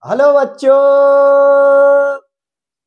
Hello बच्चों,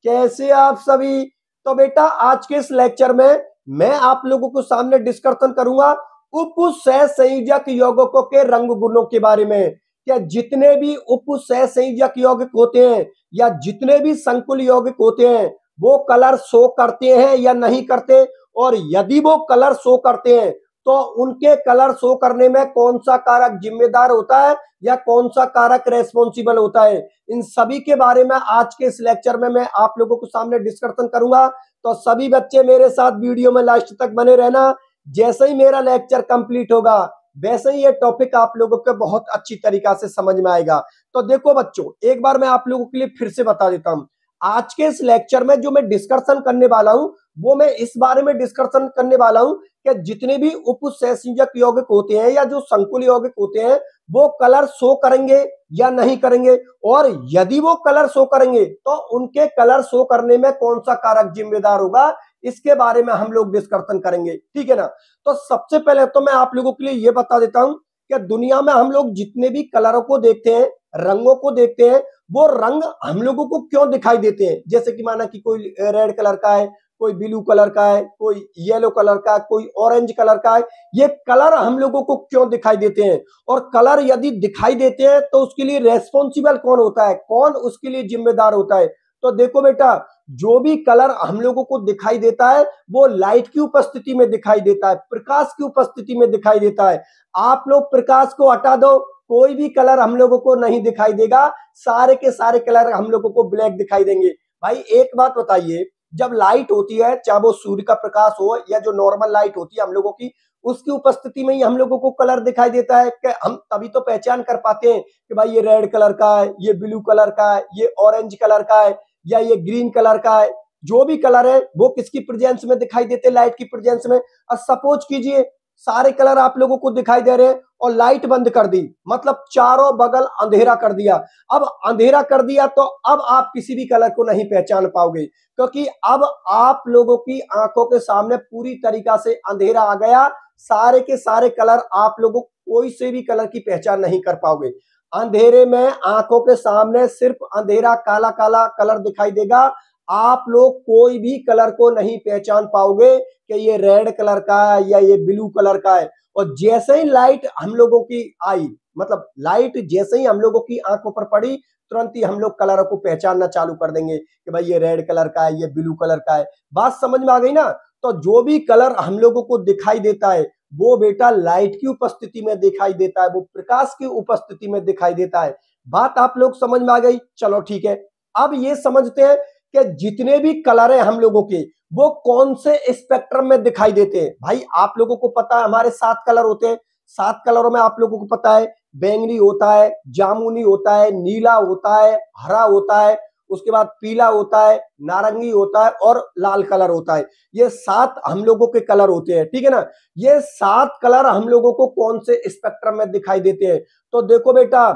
कैसे आप सभी। तो बेटा आज के इस लेक्चर में मैं आप लोगों को सामने डिस्कशन करूंगा उपसहसंयोजक यौगिकों के रंग गुणों के बारे में। क्या जितने भी उपसहसंयोजक यौगिक होते हैं या जितने भी संकुल यौगिक होते हैं वो कलर शो करते हैं या नहीं करते, और यदि वो कलर शो करते हैं तो उनके कलर शो करने में कौन सा कारक जिम्मेदार होता है या कौन सा कारक रेस्पॉन्सिबल होता है, इन सभी के बारे में आज के इस लेक्चर में मैं आप लोगों को सामने डिस्कशन करूंगा। तो सभी बच्चे मेरे साथ वीडियो में लास्ट तक बने रहना। जैसे ही मेरा लेक्चर कंप्लीट होगा वैसे ही ये टॉपिक आप लोगों को बहुत अच्छी तरीका से समझ में आएगा। तो देखो बच्चों, एक बार मैं आप लोगों के लिए फिर से बता देता हूं। आज के इस लेक्चर में जो मैं डिस्कशन करने वाला हूं वो मैं इस बारे में डिस्कशन करने वाला हूं कि जितने भी उपसहसंयोजक यौगिक होते हैं या जो संकुल यौगिक होते हैं वो कलर शो करेंगे या नहीं करेंगे, और यदि वो कलर शो करेंगे तो उनके कलर शो करने में कौन सा कारक जिम्मेदार होगा, इसके बारे में हम लोग डिस्कशन करेंगे। ठीक है ना। तो सबसे पहले तो मैं आप लोगों के लिए ये बता देता हूं कि दुनिया में हम लोग जितने भी कलरों को देखते हैं, रंगों को देखते हैं, वो रंग हम लोगों को क्यों दिखाई देते हैं। जैसे कि माना कि कोई रेड कलर का है, कोई ब्लू कलर का है, कोई येलो कलर का है, कोई ऑरेंज कलर का है। ये कलर हम लोगों को क्यों दिखाई देते हैं, और कलर यदि दिखाई देते हैं तो उसके लिए रेस्पॉन्सिबल कौन होता है, कौन उसके लिए जिम्मेदार होता है। तो देखो बेटा, जो भी कलर हम लोगों को दिखाई देता है वो लाइट की उपस्थिति में दिखाई देता है, प्रकाश की उपस्थिति में दिखाई देता है। आप लोग प्रकाश को हटा दो, कोई भी कलर हम लोगों को नहीं दिखाई देगा, सारे के सारे कलर हम लोगों को ब्लैक दिखाई देंगे। भाई एक बात बताइए, जब लाइट होती है, चाहे वो सूर्य का प्रकाश हो या जो नॉर्मल लाइट होती है हम लोगों की, उसकी उपस्थिति में ही हम लोगों को कलर दिखाई देता है कि हम तभी तो पहचान कर पाते हैं कि भाई ये रेड कलर का है, ये ब्लू कलर का है, ये ऑरेंज कलर का है, या ये ग्रीन कलर का है। जो भी कलर है वो किसकी प्रेजेंस में दिखाई देते हैं, लाइट की प्रेजेंस में। और सपोज कीजिए सारे कलर आप लोगों को दिखाई दे रहे हैं और लाइट बंद कर दी, मतलब चारों बगल अंधेरा कर दिया। अब अंधेरा कर दिया तो अब आप किसी भी कलर को नहीं पहचान पाओगे, क्योंकि अब आप लोगों की आंखों के सामने पूरी तरीका से अंधेरा आ गया। सारे के सारे कलर आप लोगों कोई से भी कलर की पहचान नहीं कर पाओगे। अंधेरे में आंखों के सामने सिर्फ अंधेरा, काला काला कलर दिखाई देगा। आप लोग कोई भी कलर को नहीं पहचान पाओगे कि ये रेड कलर का है या ये ब्लू कलर का है। और जैसे ही लाइट हम लोगों की आई, मतलब लाइट जैसे ही हम लोगों की आंखों पर पड़ी, तुरंत ही हम लोग कलरों को पहचानना चालू कर देंगे कि भाई ये रेड कलर का है, ये ब्लू कलर का है। बात समझ में आ गई ना। तो जो भी कलर हम लोगों को दिखाई देता है वो बेटा लाइट की उपस्थिति में दिखाई देता है, वो प्रकाश की उपस्थिति में दिखाई देता है। बात आप लोग समझ में आ गई। चलो ठीक है, अब ये समझते हैं कि जितने भी कलर है हम लोगों के वो कौन से स्पेक्ट्रम में दिखाई देते हैं। भाई आप लोगों को पता है हमारे 7 कलर होते हैं। 7 कलरों में आप लोगों को पता है बैंगनी होता है, जामुनी होता है, नीला होता है, हरा होता है, उसके बाद पीला होता है, नारंगी होता है और लाल कलर होता है। ये 7 हम लोगों के कलर होते हैं। ठीक है ना। ये 7 कलर हम लोगों को कौन से स्पेक्ट्रम में दिखाई देते हैं। तो देखो बेटा,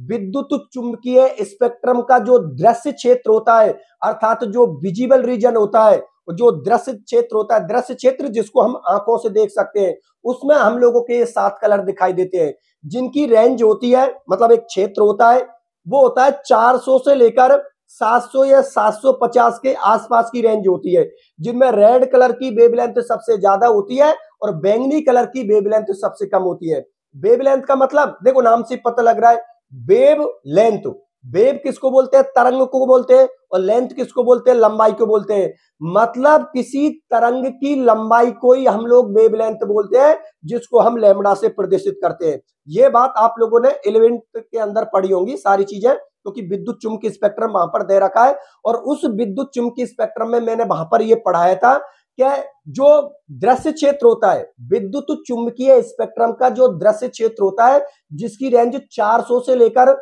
विद्युत चुंबकीय स्पेक्ट्रम का जो दृश्य क्षेत्र होता है, अर्थात जो विजिबल रीजन होता है, जो दृश्य क्षेत्र होता है, दृश्य क्षेत्र जिसको हम आंखों से देख सकते हैं, उसमें हम लोगों के 7 कलर दिखाई देते हैं, जिनकी रेंज होती है, मतलब एक क्षेत्र होता है, वो होता है 400 से लेकर 700 या 750 के आसपास की रेंज होती है, जिनमें रेड कलर की वेवलेंथ सबसे ज्यादा होती है और बैंगनी कलर की वेवलेंथ सबसे कम होती है। वेवलेंथ का मतलब देखो नाम से पता लग रहा है, वेव लेंथ। वेव किसको बोलते हैं, तरंग को बोलते हैं, और लेंथ किसको बोलते हैं, लंबाई को बोलते हैं। मतलब किसी तरंग की लंबाई को ही हम लोग वेवलेंथ बोलते हैं, जिसको हम लैम्बडा से प्रदर्शित करते हैं। ये बात आप लोगों ने 11th के अंदर पढ़ी होंगी सारी चीजें, क्योंकि विद्युत चुम्बकीय स्पेक्ट्रम वहां पर दे रखा है। और उस विद्युत चुम्बकीय स्पेक्ट्रम में मैंने वहां पर यह पढ़ाया था कि जो दृश्य क्षेत्र होता है, विद्युत चुम्बकीय स्पेक्ट्रम का जो दृश्य क्षेत्र होता है, जिसकी रेंज 400 से लेकर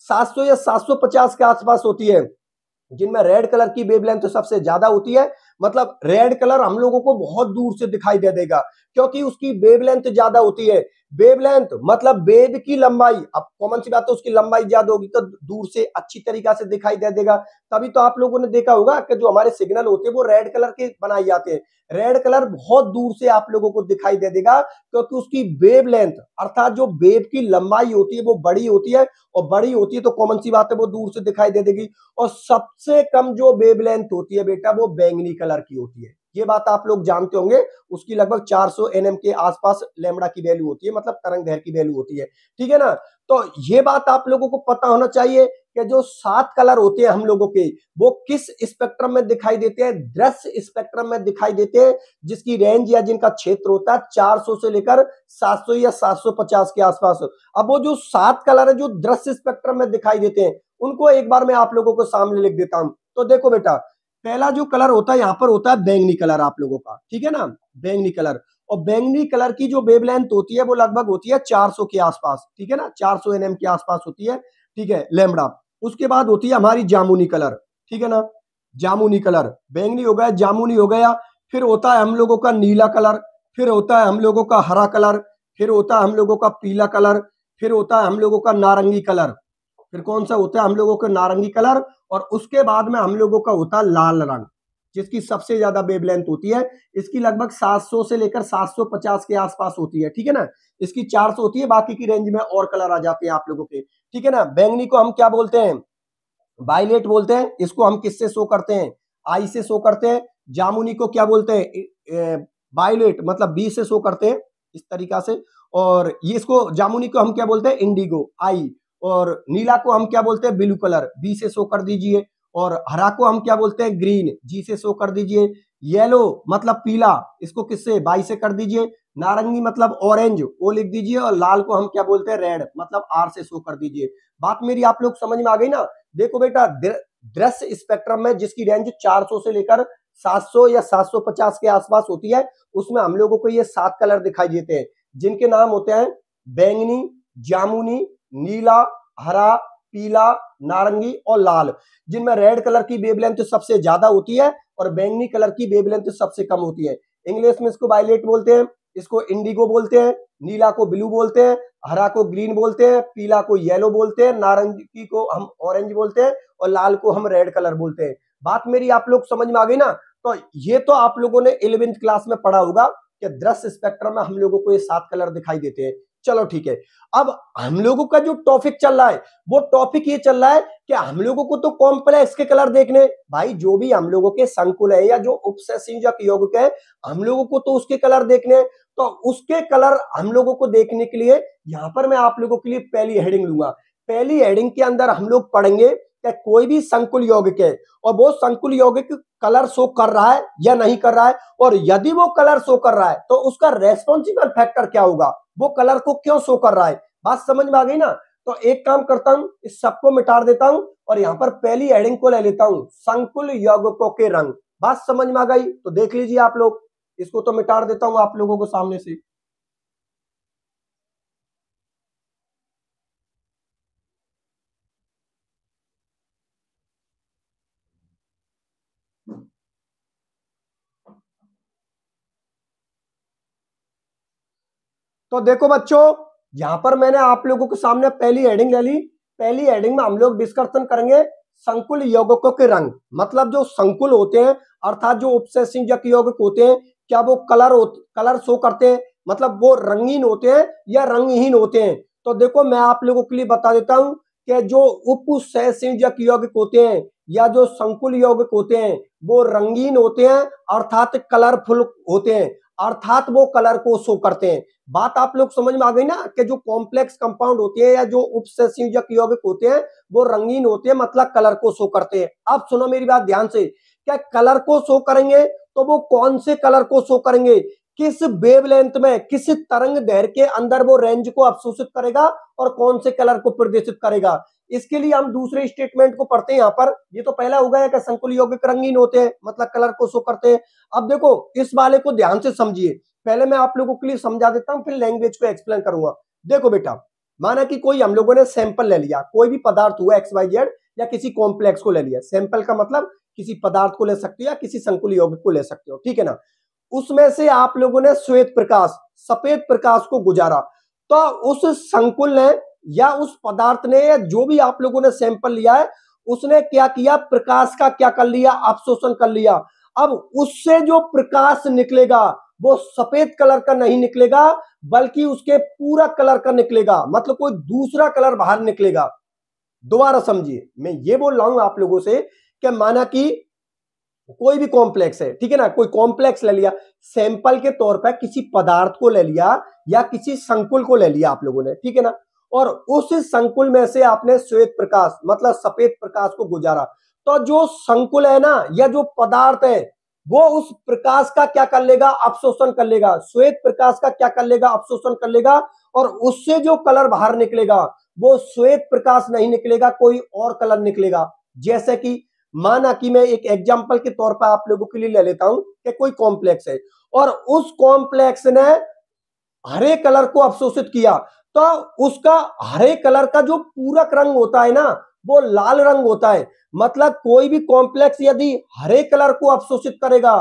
700 या 750 के आसपास होती है, जिनमें रेड कलर की वेवलेंथ सबसे ज्यादा होती है, मतलब रेड कलर हम लोगों को बहुत दूर से दिखाई दे देगा, क्योंकि उसकी वेवलेंथ ज्यादा होती है। वेवलेंथ मतलब वेव की लंबाई, अब कॉमन सी बात है, उसकी लंबाई ज्यादा होगी तो दूर से अच्छी तरीका से दिखाई दे देगा। तभी तो आप लोगों ने देखा होगा कि जो हमारे सिग्नल होते हैं वो रेड कलर के बनाए जाते हैं। रेड कलर बहुत दूर से आप लोगों को दिखाई दे देगा, क्योंकि उसकी वेवलेंथ अर्थात जो वेव की लंबाई होती है वो बड़ी होती है, और बड़ी होती है तो कॉमन सी बात है वो दूर से दिखाई दे देगी। और सबसे कम जो वेवलेंथ होती है बेटा वो बैंगनी कलर की होती है, ये बात आप लोग जानते होंगे। उसकी लगभग 400 nm के आसपास लैम्बडा की वैल्यू होती है, मतलब तरंग दैर्घ्य की वैल्यू होती है, ठीक है ना। तो ये बात आप लोगों को पता होना चाहिए कि जो 7 कलर होते हैं हम लोगों के, वो किस स्पेक्ट्रम में दिखाई देते हैं, दृश्य स्पेक्ट्रम में दिखाई देते हैं, जिसकी रेंज या जिनका क्षेत्र होता है 400 से लेकर 700 या 750 के आसपास। अब वो जो 7 कलर है जो दृश्य स्पेक्ट्रम में दिखाई देते हैं, उनको एक बार मैं आप लोगों को सामने लिख देता हूं। तो देखो बेटा, पहला जो कलर होता है यहाँ पर होता है बैंगनी कलर आप लोगों का, ठीक है ना, बैंगनी कलर। और बैंगनी कलर की जो वेवलेंथ होती है वो लगभग होती है 400 के आसपास, ठीक है ना, 400 nm के आसपास होती है, ठीक है, लैम्बडा। उसके बाद होती है हमारी जामुनी कलर, ठीक है ना, जामुनी कलर, बैंगनी हो गया, जामुनी हो गया। फिर होता है हम लोगों का नीला कलर, फिर होता है हम लोगों का हरा कलर, फिर होता है हम लोगों का पीला कलर, फिर होता है हम लोगों का नारंगी कलर। फिर कौन सा होता है हम लोगों का नारंगी कलर, और उसके बाद में हम लोगों का होता है लाल रंग, जिसकी सबसे ज्यादा वेवलेंथ होती है। इसकी लगभग 700 से लेकर 750 के आसपास होती है, ठीक है ना। इसकी 400 होती है, बाकी की रेंज में और कलर आ जाते हैं आप लोगों के, ठीक है ना। बैंगनी को हम क्या बोलते हैं, वायलेट बोलते हैं। इसको हम किससे शो करते हैं, आई से शो करते हैं। जामुनी को क्या बोलते हैं, वायलेट मतलब बी से शो करते हैं, इस तरीका से। और ये इसको जामुनी को हम क्या बोलते हैं, इंडिगो, आई। और नीला को हम क्या बोलते हैं, ब्लू कलर, बी से शो कर दीजिए। और हरा को हम क्या बोलते हैं, ग्रीन, जी से शो कर दीजिए। येलो मतलब पीला, इसको किससे, बाई से कर दीजिए। नारंगी मतलब ऑरेंज, वो लिख दीजिए। और लाल को हम क्या बोलते हैं, रेड, मतलब आर से शो कर दीजिए। बात मेरी आप लोग समझ में आ गई ना। देखो बेटा, दृश्य स्पेक्ट्रम में जिसकी रेंज 400 से लेकर 700 या 750 के आसपास होती है, उसमें हम लोगों को ये 7 कलर दिखाई देते हैं, जिनके नाम होते हैं बैंगनी, जामुनी, नीला, हरा, पीला, नारंगी और लाल। जिनमें रेड कलर की वेवलेंथ सबसे ज्यादा होती है और बैंगनी कलर की वेवलेंथ सबसे कम होती है। इंग्लिश में इसको वायलेट बोलते हैं, इसको इंडिगो बोलते हैं, नीला को ब्लू बोलते हैं, हरा को ग्रीन बोलते हैं, पीला को येलो बोलते हैं, नारंगी को हम ऑरेंज बोलते हैं, और लाल को हम रेड कलर बोलते हैं। बात मेरी आप लोग समझ में आ गई ना। तो ये तो आप लोगों ने 11वीं क्लास में पढ़ा होगा कि दृश्य स्पेक्ट्रम में हम लोगों को ये 7 कलर दिखाई देते हैं। चलो ठीक है, अब हम लोगों का जो टॉपिक चल रहा है वो टॉपिक ये चल रहा है कि हम लोगों को तो कॉम्प्लेक्स के कलर देखने, भाई जो भी हम लोगों के संकुल है या जो उपसंयोजक यौगिक है, हम लोगों को तो उसके कलर देखने हैं। तो उसके कलर हम लोगों को देखने के लिए यहां पर मैं आप लोगों के लिए पहली हेडिंग लूंगा। पहली हेडिंग के अंदर हम लोग पढ़ेंगे कि कोई भी संकुल यौगिक है और वो संकुल यौगिक कलर शो कर रहा है या नहीं कर रहा है, और यदि वो कलर शो कर रहा है तो उसका रेस्पॉन्सिबल फैक्टर क्या होगा, वो कलर को क्यों शो कर रहा है। बात समझ में आ गई ना। तो एक काम करता हूं, इस सबको मिटा देता हूं और यहां पर पहली हेडिंग को ले लेता हूं, संकुल यौगिकों के रंग। बात समझ में आ गई तो देख लीजिए आप लोग, इसको तो मिटा देता हूं आप लोगों को सामने से। तो देखो बच्चों, यहां पर मैंने आप लोगों के सामने पहली हेडिंग ले ली। पहली हेडिंग में हम लोग डिस्कशन करेंगे संकुल यौगिकों के रंग, मतलब जो संकुल होते हैं अर्थात जो उपसंयोजक यौगिक होते हैं, क्या वो कलर शो करते हैं, मतलब वो रंगीन होते हैं या रंगहीन होते हैं। तो देखो मैं आप लोगों के लिए बता देता हूं कि जो उपसंयोजक यौगिक होते हैं या जो संकुल यौगिक होते हैं वो रंगीन होते हैं अर्थात कलरफुल होते हैं, अर्थात वो कलर को शो करते हैं। बात आप लोग समझ में आ गई ना कि जो कॉम्प्लेक्स कंपाउंड होते हैं या जो उपसंयोजक यौगिक होते हैं वो रंगीन होते हैं, मतलब कलर को शो करते हैं। अब सुनो मेरी बात ध्यान से, क्या कलर को शो करेंगे तो वो कौन से कलर को शो करेंगे, किस वेवलेंथ में, किस तरंग दैर्घ्य के अंदर वो रेंज को अवशोषित करेगा और कौन से कलर को प्रदर्शित करेगा। इसके लिए हम दूसरे स्टेटमेंट को पढ़ते हैं। यहाँ पर ये तो पहला हो गया कि संकुल यौगिक रंगीन होते हैं मतलब कलर को शो करते हैं। अब देखो इस वाले को ध्यान से समझिए, पहले मैं आप लोगों के लिए समझा देता हूं फिर लैंग्वेज को एक्सप्लेन करूंगा। देखो बेटा, माना कि कोई हम लोगों ने सैंपल ले लिया, कोई भी पदार्थ हुआ XYZ या किसी कॉम्प्लेक्स को ले लिया। सैंपल का मतलब किसी पदार्थ को ले सकते हो या किसी संकुल यौगिक को ले सकते हो, ठीक है ना। उसमें से आप लोगों ने श्वेत प्रकाश, सफेद प्रकाश को गुजारा, तो उस संकुल ने या उस पदार्थ ने या जो भी आप लोगों ने सैंपल लिया है उसने क्या किया, प्रकाश का क्या कर लिया, अवशोषण कर लिया। अब उससे जो प्रकाश निकलेगा वो सफेद कलर का नहीं निकलेगा बल्कि उसके पूरा कलर का निकलेगा, मतलब कोई दूसरा कलर बाहर निकलेगा। दोबारा समझिए, मैं ये बोल रहा हूं आप लोगों से कि माना कि कोई भी कॉम्प्लेक्स है, ठीक है ना, कोई कॉम्प्लेक्स ले लिया, सैंपल के तौर पर किसी पदार्थ को ले लिया या किसी संकुल को ले लिया आप लोगों ने, ठीक है ना, और उस संकुल में से आपने श्वेत प्रकाश मतलब सफेद प्रकाश को गुजारा, तो जो संकुल है ना या जो पदार्थ है वो उस प्रकाश का क्या कर लेगा, अवशोषण कर लेगा, श्वेत प्रकाश का क्या कर लेगा, अवशोषण कर लेगा, और उससे जो कलर बाहर निकलेगा वो श्वेत प्रकाश नहीं निकलेगा, कोई और कलर निकलेगा। जैसे कि माना कि मैं एक एग्जांपल के तौर पर आप लोगों के लिए ले लेता हूं कि कोई कॉम्प्लेक्स है और उस कॉम्प्लेक्स ने हरे कलर को अवशोषित किया, तो उसका हरे कलर का जो पूरक रंग होता है ना वो लाल रंग होता है। मतलब कोई भी कॉम्प्लेक्स यदि हरे कलर को अवशोषित करेगा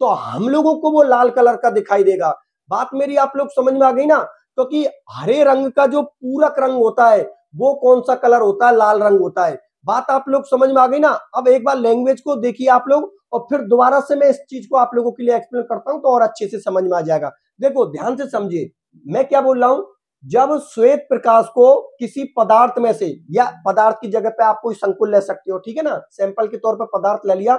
तो हम लोगों को वो लाल कलर का दिखाई देगा। बात मेरी आप लोग समझ में आ गई ना, क्योंकि हरे रंग का जो पूरक रंग होता है वो कौन सा कलर होता है, लाल रंग होता है। बात आप लोग समझ में आ गई ना। अब एक बार लैंग्वेज को देखिए आप लोग और फिर दोबारा से मैं इस चीज को आप लोगों के लिए एक्सप्लेन करता हूं तो और अच्छे से समझ में आ जाएगा। देखो ध्यान से समझिए मैं क्या बोल रहा हूं। जब श्वेत प्रकाश को किसी पदार्थ में से, या पदार्थ की जगह पे आप कोई संकुल ले सकते हो, ठीक है ना, सैंपल के तौर पर पदार्थ ले लिया,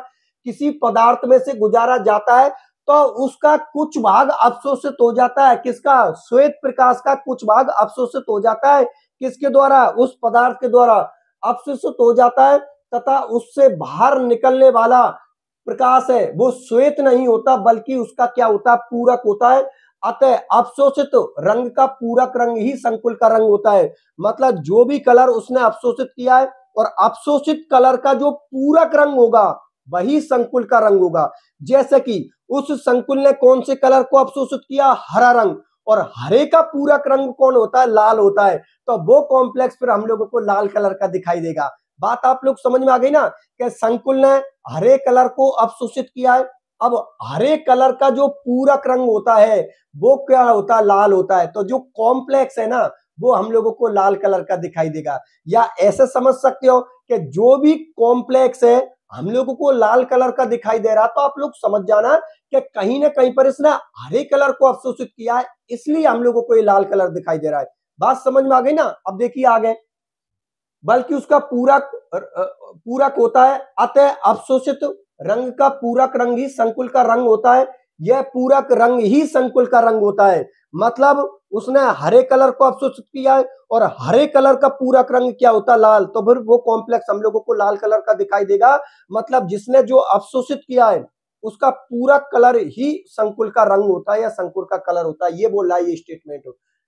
किसी पदार्थ में से गुजारा जाता है तो उसका कुछ भाग अवशोषित हो जाता है। किसका, श्वेत प्रकाश का कुछ भाग अवशोषित हो जाता है। किसके द्वारा, उस पदार्थ के द्वारा अवशोषित हो जाता है, तथा उससे बाहर निकलने वाला प्रकाश है वो श्वेत नहीं होता बल्कि उसका क्या होता है, पूरक होता है। अतः अवशोषित रंग का पूरक रंग ही संकुल का रंग होता है। मतलब जो भी कलर उसने अवशोषित किया है और अवशोषित कलर का जो पूरक रंग होगा वही संकुल का रंग होगा। जैसे कि उस संकुल ने कौन से कलर को अवशोषित किया, हरा रंग, और हरे का पूरक रंग कौन होता है, लाल होता है, तो वो कॉम्प्लेक्स फिर हम लोगों को लाल कलर का दिखाई देगा। बात आप लोग समझ में आ गई ना कि संकुल ने हरे कलर को अवशोषित किया है। अब हरे कलर का जो पूरक रंग होता है वो क्या होता है, लाल होता है, तो जो कॉम्प्लेक्स है ना वो हम लोगों को लाल कलर का दिखाई देगा। या ऐसे समझ सकते हो कि जो भी कॉम्प्लेक्स है हम लोगों को लाल कलर का दिखाई दे रहा, तो आप लोग समझ जाना कि कहीं ना कहीं पर इसने हरे कलर को अवशोषित किया है, इसलिए हम लोगों को ये लाल कलर दिखाई दे रहा है। बात समझ में आ गई ना। अब देखिए आगे, बल्कि उसका पूरक होता है, अतः अवशोषित रंग का पूरक रंग ही संकुल का रंग होता है। यह पूरक रंग ही संकुल का रंग होता है। मतलब उसने हरे कलर को अवशोषित किया है और हरे कलर का पूरक रंग क्या होता है, लाल, तो फिर वो कॉम्प्लेक्स हम लोगों को लाल कलर का दिखाई देगा। मतलब जिसने जो अवशोषित किया है उसका पूरक कलर ही संकुल का रंग होता है या संकुल का कलर होता है, ये बोल रहा है ये स्टेटमेंट,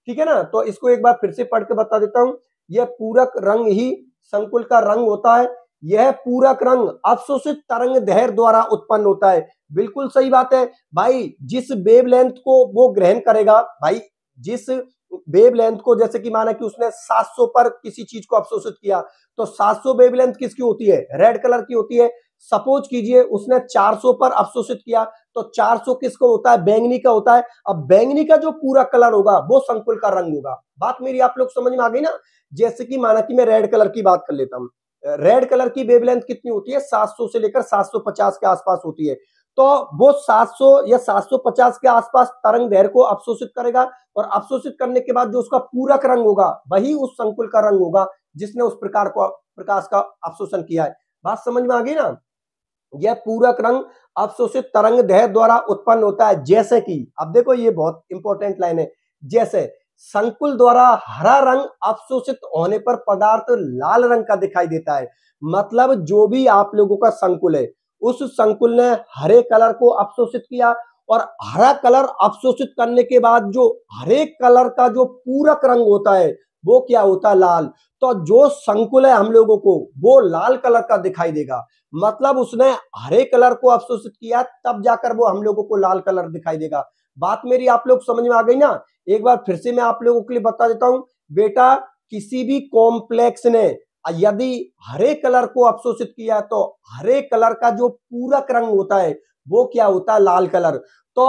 ठीक है ना। तो इसको एक बार फिर से पढ़ के बता देता हूं। यह पूरक रंग ही संकुल का रंग होता है। यह पूरक रंग अवशोषित तरंग दैर्ध्य द्वारा उत्पन्न होता है। बिल्कुल सही बात है भाई। जिस वेवलेंथ को वो ग्रहण करेगा, भाई जिस वेवलेंथ को, जैसे कि माना कि उसने 700 पर किसी चीज को अवशोषित किया, तो 700 वेवलेंथ किसकी होती है, रेड कलर की होती है। सपोज कीजिए उसने 400 पर अवशोषित किया, तो 400 किसको होता है, बैंगनी का होता है। अब बैंगनी का जो पूरा कलर होगा वो संकुल का रंग होगा। बात मेरी आप लोग समझ में आ गई ना। जैसे कि माना कि मैं रेड कलर की बात कर लेता हूं। रेड कलर की वेवलेंथ कितनी होती है, 700 से लेकर 750 के आसपास होती है। तो वो 700 या 750 के आसपास तरंग दैर्ध्य को अवशोषित करेगा, और अवशोषित करने के बाद जो उसका पूरक रंग होगा वही उस संकुल का रंग होगा जिसने उस प्रकाश का अवशोषण किया है। बात समझ में आ गई ना। यह पूरक रंग अवशोषित तरंग दैर्ध्य द्वारा उत्पन्न होता है। जैसे कि, अब देखो ये बहुत इंपॉर्टेंट लाइन है, जैसे संकुल द्वारा हरा रंग अवशोषित होने पर पदार्थ लाल रंग का दिखाई देता है। मतलब जो भी आप लोगों का संकुल है उस संकुल ने हरे कलर को अवशोषित किया, और हरा कलर अवशोषित करने के बाद जो हरे कलर का जो पूरक रंग होता है वो क्या होता है, लाल। तो जो संकुल है हम लोगों को वो लाल कलर का दिखाई देगा। मतलब उसने हरे कलर को अवशोषित किया तब जाकर वो हम लोगों को लाल कलर दिखाई देगा। बात मेरी आप लोग समझ में आ गई ना। एक बार फिर से मैं आप लोगों के लिए बता देता हूं। बेटा किसी भी कॉम्प्लेक्स ने यदि हरे कलर को अवशोषित किया तो हरे कलर का जो पूरक रंग होता है वो क्या होता है, लाल कलर। तो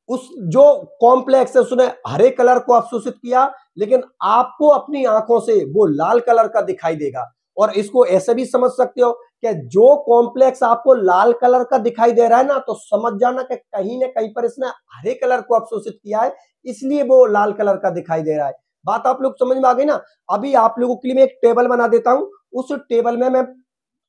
उस जो कॉम्प्लेक्स है उसने हरे कलर को अवशोषित किया, लेकिन आपको अपनी आंखों से वो लाल कलर का दिखाई देगा। और इसको ऐसे भी समझ सकते हो कि जो कॉम्प्लेक्स आपको लाल कलर का दिखाई दे रहा है ना, तो समझ जाना कि कहीं ना कहीं पर इसने हरे कलर को अवशोषित किया है, इसलिए वो लाल कलर का दिखाई दे रहा है। बात आप लोग समझ में आ गई ना। अभी आप लोगों के लिए मैं एक टेबल बना देता हूं, उस टेबल में मैं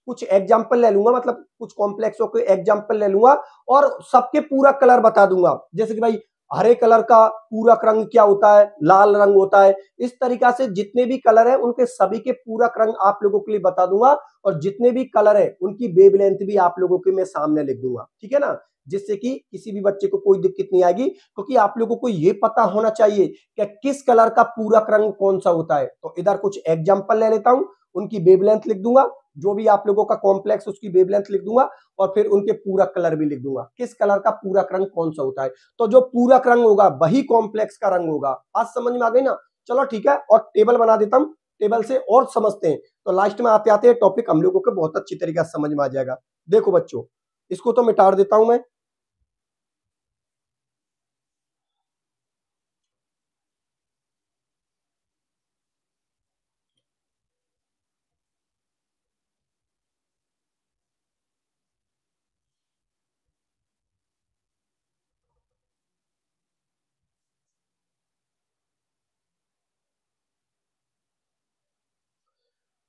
कुछ एग्जाम्पल ले लूंगा, मतलब कुछ कॉम्प्लेक्सों के एग्जाम्पल ले लूंगा और सबके पूरा कलर बता दूंगा। जैसे कि भाई हरे कलर का पूरक रंग क्या होता है, लाल रंग होता है। इस तरीका से जितने भी कलर है उनके सभी के पूरक रंग आप लोगों के लिए बता दूंगा, और जितने भी कलर है उनकी वेवलेंथ भी आप लोगों के मैं सामने लिख दूंगा, ठीक है ना, जिससे कि किसी भी बच्चे को कोई दिक्कत नहीं आएगी, क्योंकि आप लोगों को यह पता होना चाहिए कि किस कलर का पूरक रंग कौन सा होता है। तो इधर कुछ एग्जाम्पल ले लेता हूं, उनकी वेवलेंथ लिख दूंगा, जो भी आप लोगों का कॉम्प्लेक्स उसकी वेवलेंथ लिख दूंगा, और फिर उनके पूरक कलर भी लिख दूंगा, किस कलर का पूरक रंग कौन सा होता है। तो जो पूरक रंग होगा वही कॉम्प्लेक्स का रंग होगा। आज समझ में आ गई ना। चलो ठीक है, और टेबल बना देता हूं, टेबल से और समझते हैं, तो लास्ट में आते आते टॉपिक हम लोगों को बहुत अच्छी तरीके से समझ में आ जाएगा। देखो बच्चों, इसको तो मिटा देता हूं मैं।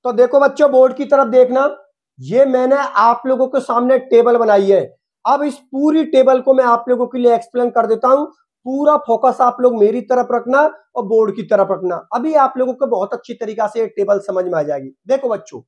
तो देखो बच्चों, बोर्ड की तरफ देखना, ये मैंने आप लोगों के सामने टेबल बनाई है। अब इस पूरी टेबल को मैं आप लोगों के लिए एक्सप्लेन कर देता हूं। पूरा फोकस आप लोग मेरी तरफ रखना और बोर्ड की तरफ रखना। अभी आप लोगों को बहुत अच्छी तरीका से टेबल समझ में आ जाएगी। देखो बच्चों,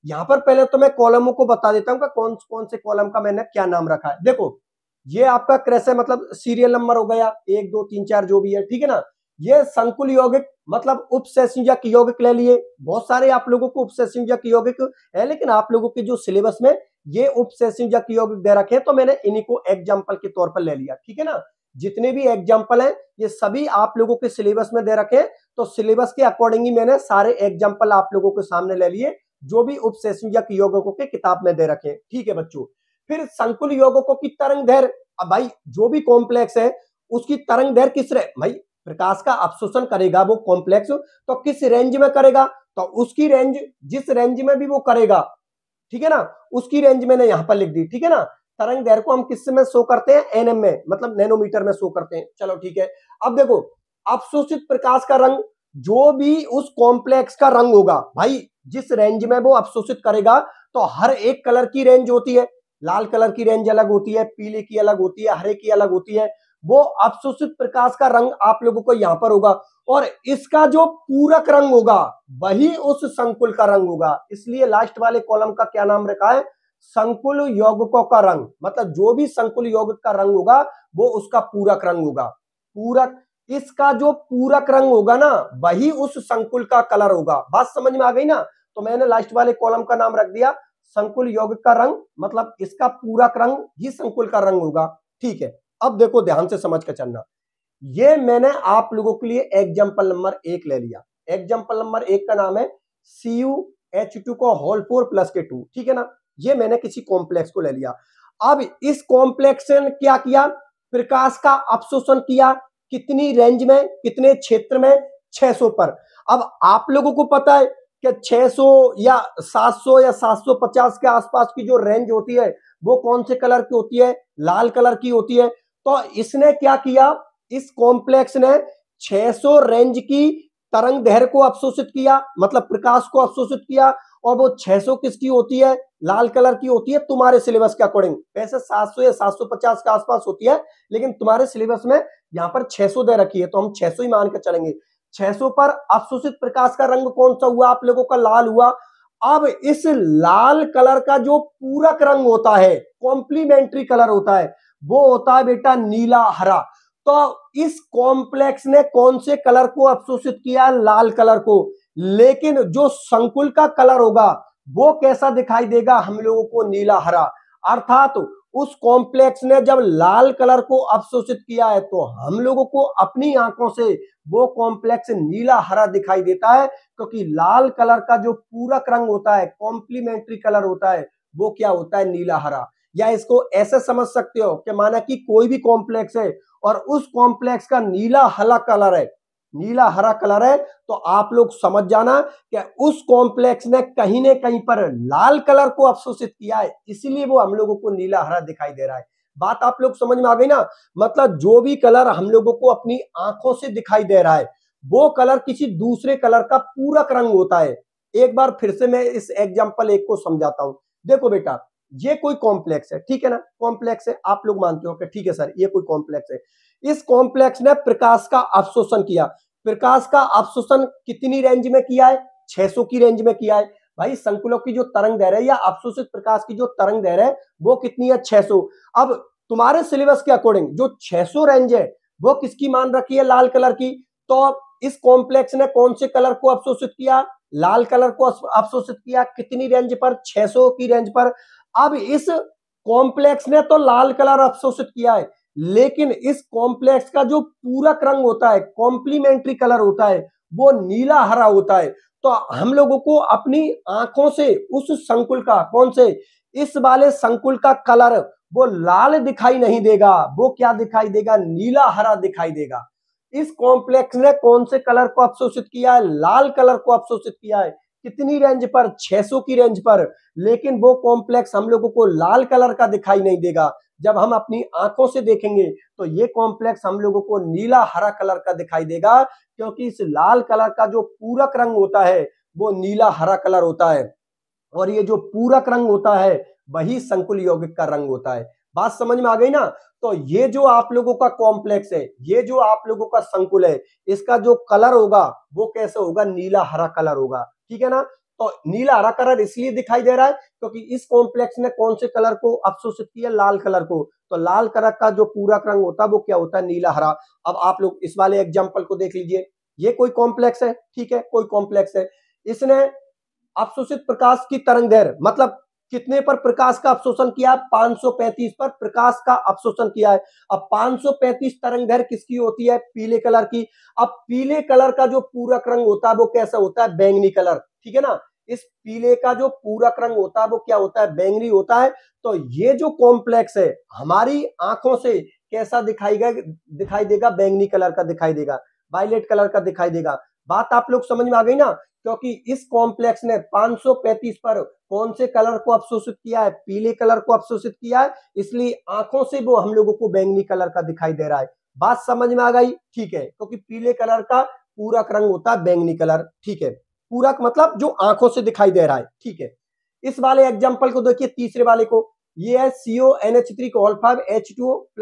यहां पर पहले तो मैं कॉलमों को बता देता हूं कि कौन कौन से कॉलम का मैंने क्या नाम रखा है। देखो, ये आपका क्रैश है, मतलब सीरियल नंबर हो गया 1 2 3 4 जो भी है, ठीक है ना। ये संकुल यौगिक मतलब उपसंयोजक यौगिक ले लिए। बहुत सारे आप लोगों को उपसंयोजक यौगिक है, लेकिन आप लोगों के जो सिलेबस में ये उपसंयोजक यौगिक दे रखे हैं, तो मैंने इन्हीं को एग्जाम्पल के तौर पर ले लिया, ठीक है ना। जितने भी एग्जाम्पल हैं ये सभी आप लोगों के सिलेबस में दे रखे हैं, तो सिलेबस के अकॉर्डिंग ही मैंने सारे एग्जाम्पल आप लोगों के सामने ले लिए, जो भी उपसंयोजक यौगिकों के किताब में दे रखे हैं, ठीक है बच्चों। फिर संकुल यौगिकों की तरंग दैर्घ्य, अब भाई जो भी कॉम्प्लेक्स है उसकी तरंग दैर्घ्य किस भाई प्रकाश का अवशोषण करेगा वो कॉम्प्लेक्स, तो किस रेंज में करेगा, तो उसकी रेंज जिस रेंज में भी वो करेगा, ठीक है ना, उसकी रेंज मैंने यहां पर लिख दी, ठीक है ना। तरंग दैर्घ्य को हम किस में शो करते हैं, एनएम में, मतलब नैनोमीटर में शो करते हैं। चलो ठीक है। अब देखो, अवशोषित प्रकाश का रंग, जो भी उस कॉम्प्लेक्स का रंग होगा भाई, जिस रेंज में वो अवशोषित करेगा, तो हर एक कलर की रेंज होती है। लाल कलर की रेंज अलग होती है, पीले की अलग होती है, हरे की अलग होती है। वो अवशोषित प्रकाश का रंग आप लोगों को यहां पर होगा, और इसका जो पूरक रंग होगा वही उस संकुल का रंग होगा। इसलिए लास्ट वाले कॉलम का क्या नाम रखा है, संकुल यौगिकों का रंग, मतलब जो भी संकुल यौगिक का रंग होगा वो उसका पूरक रंग होगा। पूरक, इसका जो पूरक रंग होगा ना वही उस संकुल का कलर होगा। बात समझ में आ गई ना। तो मैंने लास्ट वाले कॉलम का नाम रख दिया संकुल यौगिक का रंग, मतलब इसका पूरक रंग ही संकुल का रंग होगा, ठीक है। अब देखो ध्यान से समझ कर चलना, ये मैंने आप लोगों के लिए एग्जाम्पल नंबर 1 ले लिया। एग्जाम्पल नंबर 1 का नाम है CuH2 को होल 4 प्लस के 2, ठीक है ना। ये मैंने किसी कॉम्प्लेक्स को ले लिया। अब इस कॉम्प्लेक्स ने क्या किया, प्रकाश का अवशोषण किया, कितनी रेंज में, कितने क्षेत्र में, 600 पर। अब आप लोगों को पता है कि 600 या 700 या 750 के आसपास की जो रेंज होती है वो कौन से कलर की होती है, लाल कलर की होती है। तो इसने क्या किया, इस कॉम्प्लेक्स ने 600 रेंज की तरंग दैर्घ्य को अवशोषित किया, मतलब प्रकाश को अवशोषित किया, और वो 600 किसकी होती है, लाल कलर की होती है तुम्हारे सिलेबस के अकॉर्डिंग। वैसे 700 या 750 के आसपास होती है, लेकिन तुम्हारे सिलेबस में यहाँ पर 600 दे रखी है, तो हम 600 ही मान के चलेंगे। 600 पर अवशोषित प्रकाश का रंग कौन सा हुआ, आप लोगों का लाल हुआ। अब इस लाल कलर का जो पूरक रंग होता है, कॉम्प्लीमेंट्री कलर होता है, वो होता है बेटा नीला हरा। तो इस कॉम्प्लेक्स ने कौन से कलर को अवशोषित किया, लाल कलर को, लेकिन जो संकुल का कलर होगा वो कैसा दिखाई देगा हम लोगों को, नीला हरा। अर्थात उस कॉम्प्लेक्स ने जब लाल कलर को अवशोषित किया है तो हम लोगों को अपनी आंखों से वो कॉम्प्लेक्स नीला हरा दिखाई देता है, क्योंकि लाल कलर का जो पूरक रंग होता है, कॉम्प्लीमेंट्री कलर होता है, वो क्या होता है, नीला हरा। या इसको ऐसे समझ सकते हो कि माना कि कोई भी कॉम्प्लेक्स है और उस कॉम्प्लेक्स का नीला हरा कलर है, नीला हरा कलर है, तो आप लोग समझ जाना कि उस कॉम्प्लेक्स ने कहीं ना कहीं पर लाल कलर को अवशोषित किया है, इसीलिए वो हम लोगों को नीला हरा दिखाई दे रहा है। बात आप लोग समझ में आ गई ना। मतलब जो भी कलर हम लोगों को अपनी आंखों से दिखाई दे रहा है वो कलर किसी दूसरे कलर का पूरक रंग होता है। एक बार फिर से मैं इस एग्जांपल एक को समझाता हूं। देखो बेटा, ये कोई कॉम्प्लेक्स है, ठीक है ना, कॉम्प्लेक्स है, आप लोग मानते हो कि ठीक है सर ये कोई कॉम्प्लेक्स है। इस कॉम्प्लेक्स ने प्रकाश का अवशोषण किया। प्रकाश का अवशोषण कितनी रेंज में किया है, 600 की रेंज में किया है। भाई संकुलों की जो तरंग दैर्घ्य है या अवशोषित प्रकाश की जो तरंग दैर्घ्य है वो कितनी है, 600। अब तुम्हारे सिलेबस के अकॉर्डिंग जो 600 रेंज है वो किसकी मान रखी है, लाल कलर की। तो इस कॉम्प्लेक्स ने कौन से कलर को अवशोषित किया, लाल कलर को अवशोषित किया। कितनी रेंज पर, 600 की रेंज पर। अब इस कॉम्प्लेक्स ने तो लाल कलर अवशोषित किया है, लेकिन इस कॉम्प्लेक्स का जो पूरक रंग होता है, कॉम्प्लीमेंट्री कलर होता है, वो नीला हरा होता है। तो हम लोगों को अपनी आंखों से उस संकुल का, कौन से, इस वाले संकुल का कलर वो लाल दिखाई नहीं देगा, वो क्या दिखाई देगा, नीला हरा दिखाई देगा। इस कॉम्प्लेक्स ने कौन से कलर को अवशोषित किया है, लाल कलर को अवशोषित किया है। कितनी रेंज पर, 600 की रेंज पर। लेकिन वो कॉम्प्लेक्स हम लोगों को लाल कलर का दिखाई नहीं देगा। जब हम अपनी आंखों से देखेंगे तो ये कॉम्प्लेक्स हम लोगों को नीला हरा कलर का दिखाई देगा, क्योंकि इस लाल कलर का जो पूरक रंग होता है वो नीला हरा कलर होता है, और ये जो पूरक रंग होता है वही संकुल यौगिक का रंग होता है। बात समझ में आ गई ना। तो ये जो आप लोगों का कॉम्प्लेक्स है, ये जो आप लोगों का संकुल है, इसका जो कलर होगा वो कैसे होगा, नीला हरा कलर होगा, ठीक है ना। तो नीला हरा कलर इसलिए दिखाई दे रहा है क्योंकि इस कॉम्प्लेक्स ने कौन से कलर को अवशोषित किया, लाल कलर को। तो लाल कलर का जो पूरक रंग होता है वो क्या होता है, नीला हरा। अब आप लोग इस वाले एग्जाम्पल को देख लीजिए। ये कोई कॉम्प्लेक्स है, ठीक है, कोई कॉम्प्लेक्स है। इसने अवशोषित प्रकाश की तरंग दैर्घ्य, मतलब कितने पर प्रकाश का अवशोषण किया, 535 पर प्रकाश का अवशोषण किया है। अब 535 तरंग दैर्घ्य किसकी होती है, पीले कलर की। अब पीले कलर का जो पूरक रंग होता है वो कैसा होता है, बैंगनी कलर, ठीक है ना। इस पीले का जो पूरक रंग होता है वो क्या होता है, बैंगनी होता है। तो ये जो कॉम्प्लेक्स है हमारी आंखों से कैसा दिखाई देगा, बैंगनी कलर का दिखाई देगा, वायलेट कलर का दिखाई देगा। बात आप लोग समझ में आ गई ना। क्योंकि इस कॉम्प्लेक्स ने 535 पर कौन से कलर को अवशोषित किया है, पीले कलर को अवशोषित किया है, इसलिए आंखों से वो हम लोगों को बैंगनी कलर का दिखाई दे रहा है। बात समझ में आ गई, ठीक है। क्योंकि पीले कलर का पूरक रंग होता है बैंगनी कलर, ठीक है। पूरक मतलब जो आंखों से दिखाई दे रहा है, ठीक है। इस वाले एग्जाम्पल को देखिए, तीसरे वाले को। ये है CONH3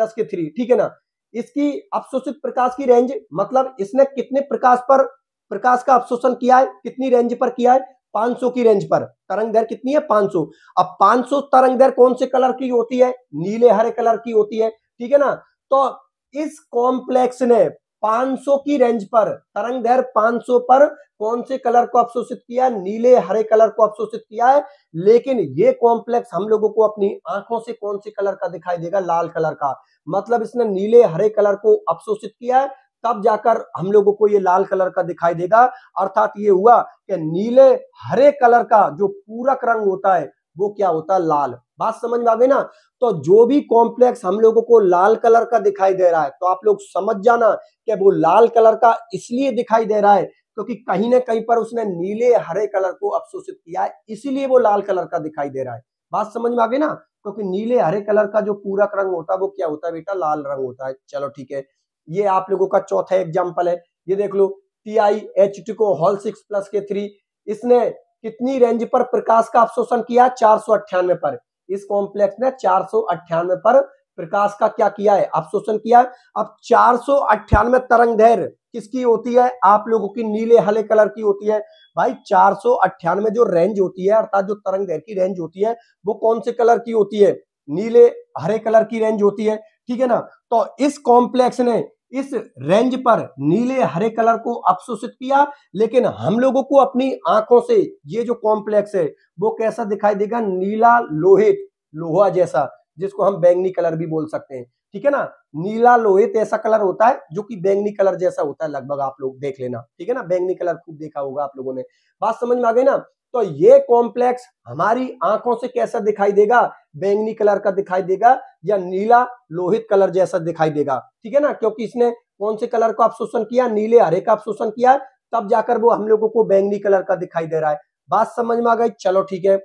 के 3, ठीक है ना। इसकी अवशोषित प्रकाश की रेंज, मतलब इसने कितने प्रकाश पर प्रकाश का अवशोषण किया है, कितनी रेंज पर किया है, 500 की रेंज पर। तरंग दैर्घ्य कितनी है, 500। अब 500 तरंग दैर्घ्य कौन से कलर की होती है, नीले हरे कलर की होती है, ठीक है ना। तो इस कॉम्प्लेक्स ने 500 की रेंज पर, तरंग दैर्घ्य 500 पर कौन से कलर को अवशोषित किया, नीले हरे कलर को अवशोषित किया है। लेकिन ये कॉम्प्लेक्स हम लोगों को अपनी आंखों से कौन से कलर का दिखाई देगा, लाल कलर का। मतलब इसने नीले हरे कलर को अवशोषित किया है, तब जाकर हम लोगों को ये लाल कलर का दिखाई देगा। अर्थात ये हुआ कि नीले हरे कलर का जो पूरक रंग होता है वो क्या होता है, लाल। बात समझ में आ गई ना। तो जो भी कॉम्प्लेक्स हम लोगों को लाल कलर का दिखाई दे रहा है तो आप लोग समझ जाना कि वो लाल कलर का इसलिए दिखाई दे रहा है क्योंकि कहीं ना कहीं पर उसने नीले हरे कलर को अवशोषित किया है, इसीलिए वो लाल कलर का दिखाई दे रहा है। बात समझ में आ गई ना। क्योंकि नीले हरे कलर का जो पूरक रंग होता है वो क्या होता है बेटा, लाल रंग होता है। चलो ठीक है, ये आप लोगों का चौथा एग्जाम्पल है। ये देख लो, TiH2 के 3, इसने कितनी रेंज पर प्रकाश का अवशोषण किया, 498 पर। इस कॉम्प्लेक्स ने 498 पर प्रकाश का क्या किया है, अवशोषण किया है। अब 498 तरंग दैर्घ्य किसकी होती है, आप लोगों की नीले हरे कलर की होती है। भाई 498 जो रेंज होती है, अर्थात जो तरंग दैर्घ्य की रेंज होती है वो कौन से कलर की होती है, नीले हरे कलर की रेंज होती है, ठीक है ना। तो इस कॉम्प्लेक्स ने इस रेंज पर नीले हरे कलर को अवशोषित किया, लेकिन हम लोगों को अपनी आंखों से ये जो कॉम्प्लेक्स है वो कैसा दिखाई देगा, नीला लोहित, लोहा जैसा। जिसको हम बैंगनी कलर भी बोल सकते हैं, ठीक है ना। नीला लोहित ऐसा कलर होता है जो कि बैंगनी कलर जैसा होता है लगभग, आप लोग देख लेना, ठीक है ना। बैंगनी कलर खूब देखा होगा आप लोगों ने, बात समझ में आ गई ना। तो ये कॉम्प्लेक्स हमारी आंखों से कैसा दिखाई देगा, बैंगनी कलर का दिखाई देगा या नीला लोहित कलर जैसा दिखाई देगा, ठीक है ना, क्योंकि इसने कौन से कलर को अवशोषण किया, नीले हरे का अवशोषण किया, तब जाकर वो हम लोगों को बैंगनी कलर का दिखाई दे रहा है। बात समझ में आ गई, चलो ठीक है।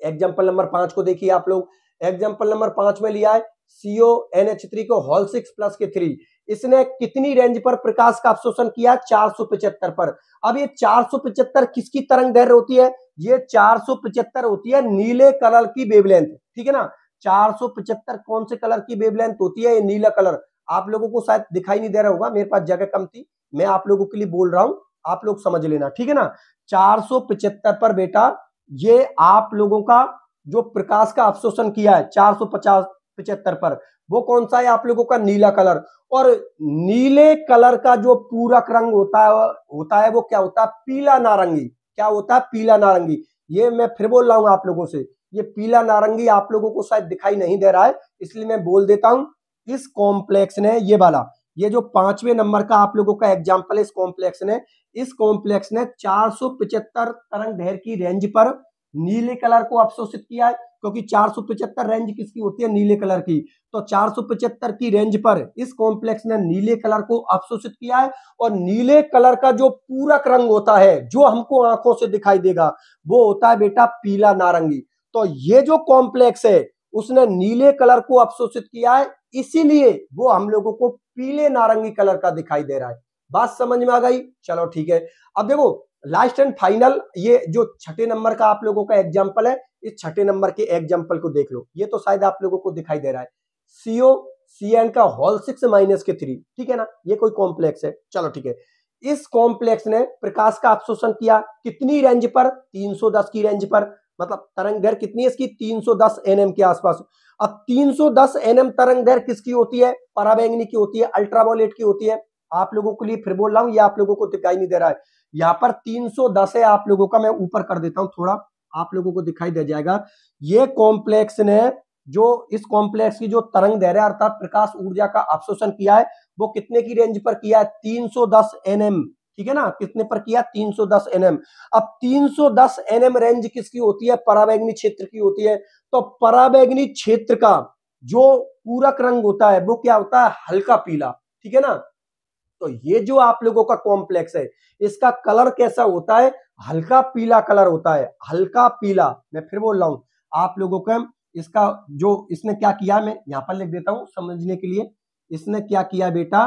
एग्जाम्पल नंबर 5 को देखिए आप लोग। एग्जाम्पल नंबर 5 में लिया है CONH3 को होल 6 प्लस के 3, इसने कितनी रेंज पर प्रकाश का अवशोषण किया, 475 पर। अब ये 475 किसकी तरंग दैर्घ्य होती है, ये 475 होती है नीले कलर की वेवलेंथ, ठीक है ना। 475 कौन से कलर की वेवलेंथ होती है, ये नीला कलर। आप लोगों को शायद दिखाई नहीं दे रहा होगा, मेरे पास जगह कम थी, मैं आप लोगों के लिए बोल रहा हूं, आप लोग समझ लेना, ठीक है ना। 475 पर बेटा ये आप लोगों का जो प्रकाश का अवशोषण किया है 475 पर, वो कौन सा है, आप लोगों का नीला कलर। और नीले कलर का जो पूरक रंग होता है वो क्या होता है, पीला नारंगी। क्या होता है, पीला नारंगी। ये मैं फिर बोल रहा हूं आप लोगों से, ये पीला नारंगी आप लोगों को शायद दिखाई नहीं दे रहा है, इसलिए मैं बोल देता हूं। इस कॉम्प्लेक्स ने ये वाला, ये जो 5वें नंबर का आप लोगों का एग्जाम्पल है, इस कॉम्प्लेक्स ने 475 तरंग दैर्घ्य की रेंज पर नीले कलर को अवशोषित किया है, क्योंकि 475 रेंज किसकी होती है, नीले कलर की। तो 475 की रेंज पर इस कॉम्प्लेक्स ने नीले कलर को अवशोषित किया है। और नीले कलर का जो पूरक रंग होता है जो हमको आंखों से दिखाई देगा, वो होता है बेटा पीला नारंगी। तो ये जो कॉम्प्लेक्स है उसने नीले कलर को अवशोषित किया है, इसीलिए वो हम लोगों को पीले नारंगी कलर का दिखाई दे रहा है। बात समझ में आ गई, चलो ठीक है। अब देखो लास्ट एंड फाइनल, ये जो 6ठे नंबर का आप लोगों का एग्जाम्पल है, इस 6ठे नंबर के एग्जाम्पल को देख लो। ये तो शायद आप लोगों को दिखाई दे रहा है, COCN का होल 6 माइनस के 3, ठीक है ना। ये कोई कॉम्प्लेक्स है, चलो ठीक है। इस कॉम्प्लेक्स ने प्रकाश का अवशोषण किया कितनी रेंज पर, 310 की रेंज पर, मतलब तरंग दैर्घ्य कितनी है इसकी, 310 nm के आसपास। अब 310 nm तरंग दैर्घ्य किसकी होती है, पराबैंगनी की होती है, अल्ट्रावायलेट की होती है। आप लोगों के लिए फिर बोल रहा हूं, ये आप लोगों को दिखाई नहीं दे रहा है, यहाँ पर 310 है आप लोगों का, मैं ऊपर कर देता हूं थोड़ा, आप लोगों को दिखाई दे जाएगा। ये कॉम्प्लेक्स ने जो इस कॉम्प्लेक्स की जो तरंग दैर्घ्य अर्थात प्रकाश ऊर्जा का अवशोषण किया है, वो कितने की रेंज पर किया है, 310 nm, ठीक है ना। कितने पर किया, 310 nm। अब 310 nm रेंज किसकी होती है, पराबैंगनी क्षेत्र की होती है। तो पराबैंगनी क्षेत्र का जो पूरक रंग होता है वो क्या होता है, हल्का पीला, ठीक है ना। तो ये जो आप लोगों का कॉम्प्लेक्स है, इसका कलर कैसा होता है, हल्का पीला कलर होता है, हल्का पीला। मैं फिर बोल रहा हूं आप लोगों का, इसका जो इसने क्या किया, मैं यहां पर लिख देता हूं समझने के लिए। इसने क्या किया बेटा,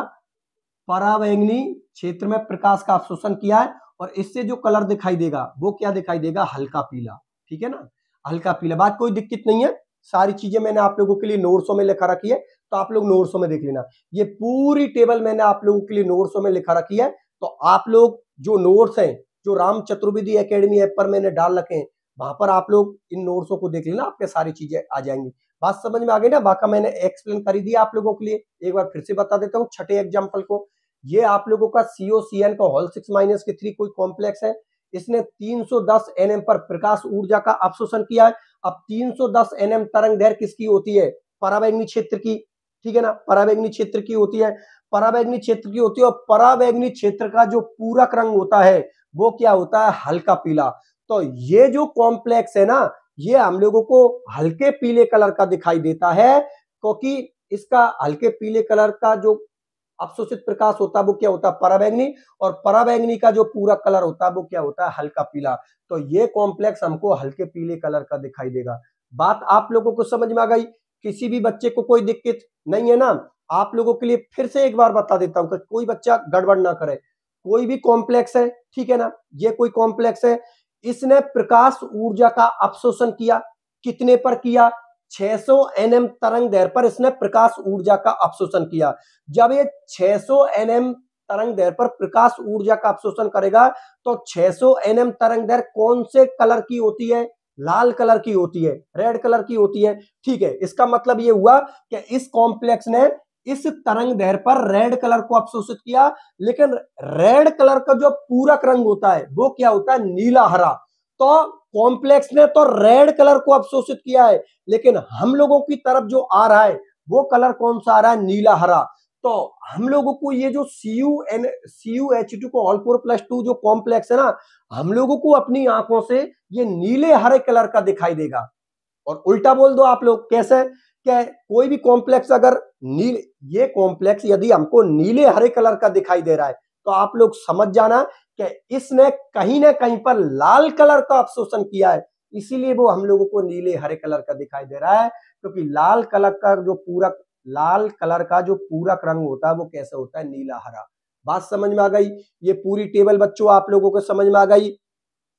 पराबैंगनी क्षेत्र में प्रकाश का अवशोषण किया है, और इससे जो कलर दिखाई देगा वो क्या दिखाई देगा, हल्का पीला, ठीक है ना, हल्का पीला। बात कोई दिक्कत नहीं है, सारी चीजें मैंने आप लोगों के लिए नोट्सों में लिखा रखी है, तो आप लोग नोट्सों में देख लेना। ये पूरी टेबल मैंने आप लोगों के लिए नोट्सों में लिखा रखी है, तो आप लोग जो नोट्स हैं जो राम चतुर्वेदी एकेडमी ऐप पर मैंने डाल रखे हैं, वहां पर आप लोग इन नोट्सों को देख लेना, आपके सारी चीजें आ जाएंगी। बात समझ में आ गई ना, बाकी मैंने एक्सप्लेन कर दिया आप लोगों के लिए, एक बार फिर से बता देता हूँ 6ठे एग्जाम्पल को। ये आप लोगों का COCN का होल 6 माइनस के 3 कोई कॉम्प्लेक्स है, इसने 310 nm पर प्रकाश ऊर्जा का अवशोषण किया है। अब 310 nm तरंग दैर्घ्य किसकी होती है, पराबैंगनी क्षेत्र की, ठीक है ना, पराबैंगनी क्षेत्र की होती है, पराबैंगनी क्षेत्र की होती है। और पराबैंगनी क्षेत्र का जो पूरक रंग होता है वो क्या होता है, हल्का पीला। तो ये जो कॉम्प्लेक्स है ना, ये हम लोगों को हल्के पीले कलर का दिखाई देता है, क्योंकि इसका हल्के पीले कलर का जो अवशोषित प्रकाश होता है वो क्या होता है, पराबैंगनी, और पराबैंगनी का जो पूरा कलर होता है वो क्या होता है, हल्का पीला। तो ये कॉम्प्लेक्स हमको हल्के पीले कलर का दिखाई देगा। बात आप लोगों को समझ में आ गई, किसी भी बच्चे को कोई दिक्कत नहीं है ना। आप लोगों के लिए फिर से एक बार बता देता हूं, कोई बच्चा गड़बड़ ना करे। कोई भी कॉम्प्लेक्स है, ठीक है ना, ये कोई कॉम्प्लेक्स है, इसने प्रकाश ऊर्जा का अवशोषण किया, कितने पर किया, 600 nm तरंग दैर्घ्य पर इसने प्रकाश ऊर्जा का अवशोषण किया। जब ये 600 nm तरंग दैर्घ्य पर प्रकाश ऊर्जा का अवशोषण करेगा, तो 600 nm तरंग दैर्घ्य कौन से कलर की होती है, लाल कलर की होती है, रेड कलर की होती है, ठीक है। इसका मतलब ये हुआ कि इस कॉम्प्लेक्स ने इस तरंग दैर्घ्य पर रेड कलर को अवशोषित किया, लेकिन रेड कलर का जो पूरक रंग होता है वो क्या होता है, नीला हरा। तो कॉम्प्लेक्स ने तो रेड कलर को अवशोषित किया है, लेकिन हम लोगों की तरफ जो आ रहा है वो कलर कौन सा आ रहा है? नीला हरा। तो हम लोगों को ये जो CuH2 को ऑल 4+2 जो कॉम्प्लेक्स है ना, हम लोगों को अपनी आंखों से ये नीले हरे कलर का दिखाई देगा। और उल्टा बोल दो आप लोग, कैसे? क्या कोई भी कॉम्प्लेक्स अगर ये कॉम्प्लेक्स यदि हमको नीले हरे कलर का दिखाई दे रहा है तो आप लोग समझ जाना कि इसने कहीं ना कहीं पर लाल कलर का अवशोषण किया है, इसीलिए वो हम लोगों को नीले हरे कलर का दिखाई दे रहा है। क्योंकि लाल कलर का जो पूरक रंग होता है वो कैसे होता है? नीला हरा। बात समझ में आ गई? ये पूरी टेबल बच्चों आप लोगों को समझ में आ गई?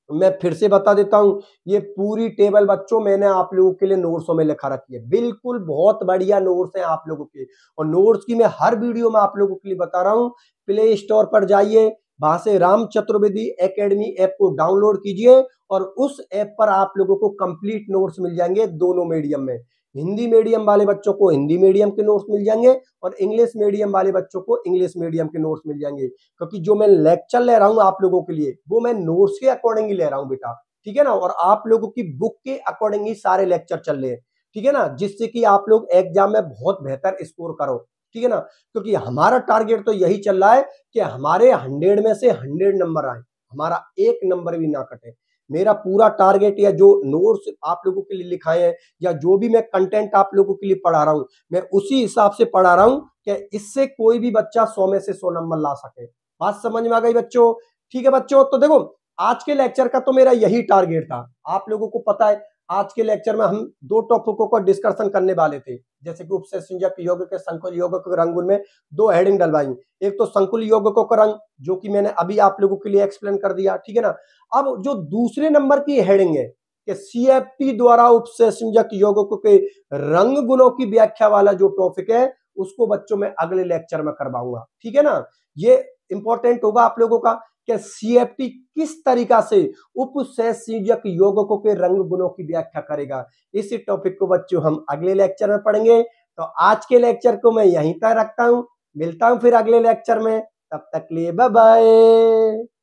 मैं फिर से बता देता हूं, ये पूरी टेबल बच्चों मैंने आप लोगों के लिए नोट्सों में लिखा रखी है, बिल्कुल बहुत बढ़िया नोट्स हैं आप लोगों के। और नोट्स की मैं हर वीडियो में आप लोगों के लिए बता रहा हूं। प्ले स्टोर पर जाइए, वहां से राम चतुर्वेदी एकेडमी ऐप को डाउनलोड कीजिए और उस ऐप पर आप लोगों को कंप्लीट नोट्स मिल जाएंगे दोनों मीडियम में। हिंदी मीडियम वाले बच्चों को हिंदी मीडियम के नोट्स मिल जाएंगे और इंग्लिश मीडियम वाले बच्चों को इंग्लिश मीडियम के नोट्स मिल जाएंगे। क्योंकि जो मैं लेक्चर ले रहा हूं आप लोगों के लिए वो मैं नोट्स के अकॉर्डिंग ही ले रहा हूं बेटा, ठीक है ना। और आप लोगों की बुक के अकॉर्डिंग ही सारे लेक्चर चल रहे हैं, ठीक है ना, जिससे कि आप लोग एग्जाम में बहुत बेहतर स्कोर करो, ठीक है ना। क्योंकि हमारा टारगेट तो यही चल रहा है कि हमारे 100 में से 100 नंबर आए, हमारा एक नंबर भी ना कटे। मेरा पूरा टारगेट या जो नोट्स आप लोगों के लिए लिखाए हैं या जो भी मैं कंटेंट आप लोगों के लिए पढ़ा रहा हूं, मैं उसी हिसाब से पढ़ा रहा हूं कि इससे कोई भी बच्चा 100 में से 100 नंबर ला सके। बात समझ में आ गई बच्चों? ठीक है बच्चों, तो देखो आज के लेक्चर का तो मेरा यही टारगेट था। आप लोगों को पता है आज के लेक्चर में हम 2 टॉपिकों का डिस्कशन करने वाले थे, जैसे कि उपसंयोजक योग के संकुल योग के रंग में 2 हेडिंग डलवाई। एक तो संकुल योग का रंग जो कि मैंने अभी आप लोगों के लिए एक्सप्लेन कर दिया, ठीक है ना। अब जो दूसरे नंबर की हेडिंग है कि CFT द्वारा उपसंयोजक यौगिकों के रंग गुणों की व्याख्या वाला जो टॉपिक है उसको बच्चों में अगले लेक्चर में करवाऊंगा, ठीक है ना। ये इंपॉर्टेंट होगा आप लोगों का कि CFT किस तरीका से उपसंयोजक यौगिकों के रंग गुणों की व्याख्या करेगा। इसी टॉपिक को बच्चों हम अगले लेक्चर में पढ़ेंगे। तो आज के लेक्चर को मैं यहीं तक रखता हूं, मिलता हूं फिर अगले लेक्चर में, तब तक लिए बाय बाय।